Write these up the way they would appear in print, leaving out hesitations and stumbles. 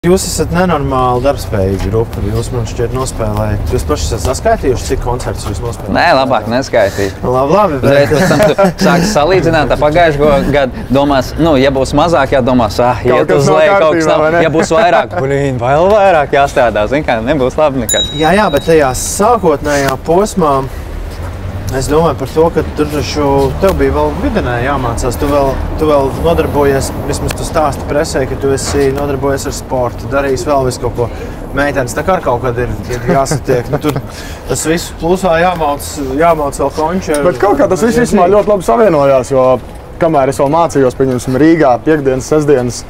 Jūs esat nenormāli darbspējīgi grupa. Jūs man šķiet nospēlējat. Jūs paši esat saskaitījuši, cik koncertus jūs nospēlējat? Nē, labāk neskaitīt. Labi. Uzreiz pēc tam tu sāksi salīdzināt ar pagājušo gadu. Domās, ja būs mazāk, jādomās, iet uz leju kaut kas nav. Ja būs vairāk, vēl vairāk jāstrādā. Zini kā, nebūs labi nekas. Jā, bet tajā sākotnējā posmā es domāju par to, ka tev bija vēl videnē jāmācās. Tu vēl nodarbojies, vismaz tu stāsti presē, ka tu esi nodarbojies ar sportu, darījis vēl visu kaut ko. Meitenes tā kā kaut kad ir jāsatiek. Tur tas viss plusā jāmauc vēl konči. Bet kaut kā tas viss īstenībā ļoti labi savienojās, jo kamēr es vēl mācījos, pieņemsim, Rīgā, piekdienas, sestdienas,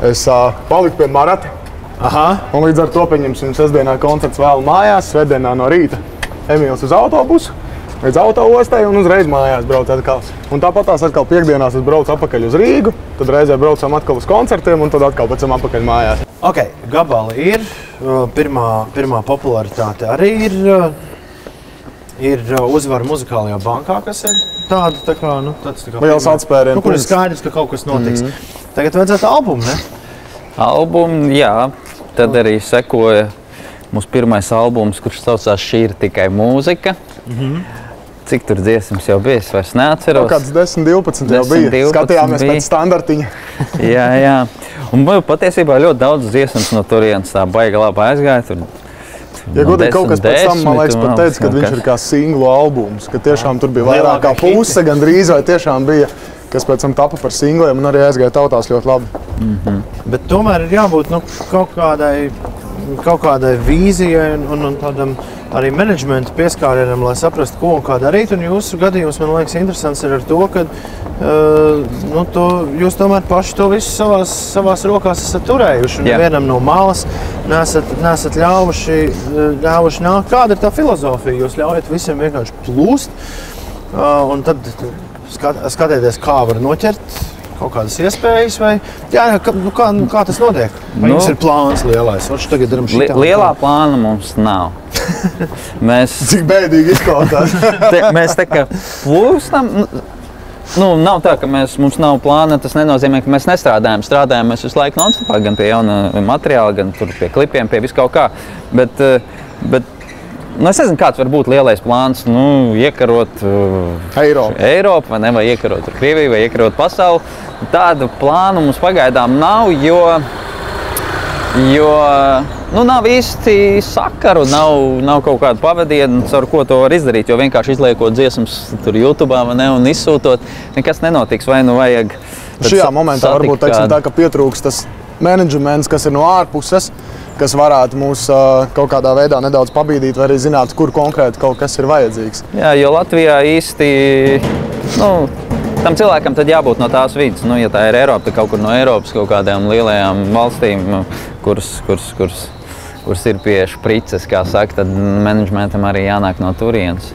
es paliku pie Marata. Un līdz ar to, pieņemsim, sestdienā koncerts vēl mājās, svētdienā no rīta Emīls uz autobusu. Līdz autoostei un uzreiz mājās brauc atkal. Un tāpatās atkal piekdienās es braucu atpakaļ uz Rīgu, tad reizē braucam atkal uz koncertiem un tad atkal pēc tam atpakaļ mājās. Ok, gabali ir, pirmā popularitāte arī ir uzvara muzikālajā bankā, kas ir tāds tā kā liels atspērienu. Kur ir skaidrs, ka kaut kas notiks. Tagad vajadzētu albumu, ne? Albumu, jā. Tad arī sekoja mūsu pirmais albums, kurš saucās Šī ir tikai mūzika. Cik tur dziesmas jau bija, es vairs neatceros. Kaut kāds 10, 12 jau bija. Skatījāmies pēc standartiņa. Jā. Un patiesībā ļoti daudz dziesmas no turienes tā baigi labi aizgāja. Ja godīgi kaut kas pēc tam, man liekas, pat teica, ka viņš ir kā singlu albums, ka tiešām tur bija vairāk kā puse gandrīz, vai tiešām bija, kas pēc tam tapa par singliem un arī aizgāja tautās ļoti labi. Bet tomēr ir jābūt kaut kādai vīzijai un tādam arī menedžmenta pieskārienam, lai saprastu, ko un kā darīt. Un jūsu gadījums, man liekas, interesants ir ar to, ka jūs tomēr paši to visu savās rokās esat turējuši. Un nevienam no malas nesat ļāvuši nākt. Kāda ir tā filozofija? Jūs ļaujat visiem vienkārši plūst un tad skatieties, kā var noķert kaut kādas iespējas, vai kā tas notiek? Vai jums ir plāns lielais? Tagad daram šitā? Lielā plāna mums nav. Cik bēdīgi izklausās. Mēs tā kā plūstam. Nav tā, ka mums nav plāna, tas nenozīmē, ka mēs nestrādājam. Strādājam mēs visu laiku non-stopā, gan pie jauna materiāla, gan tur pie klipiem, pie visu kaut kā. Bet es nezinu, kāds var būt lielais plāns, iekarot Eiropu, vai ne, vai iekarot Krieviju, vai iekarot pasauli. Tādu plānu mums pagaidām nav, jo nav īsti sakaru, nav kaut kādu pavadienu, ar ko to var izdarīt, jo vienkārši izliekot dziesmas tur YouTube'ā, vai ne, un izsūtot, nekas nenotiks, vai vajag šajā momentā varbūt teiksim tā, ka pietrūks tas menedžments, kas ir no ārpuses, kas varētu mūs kaut kādā veidā nedaudz pabīdīt, vai arī zināt, kur konkrēti kaut kas ir vajadzīgs. Jā, jo Latvijā īsti, tam cilvēkam tad jābūt no tās vidas. Ja tā ir Eiropa, tad kaut kur no Eiropas kaut kādām lielajām valstīm, kuras ir pie šprices, kā saka, tad menedžmentam arī jānāk no turienes.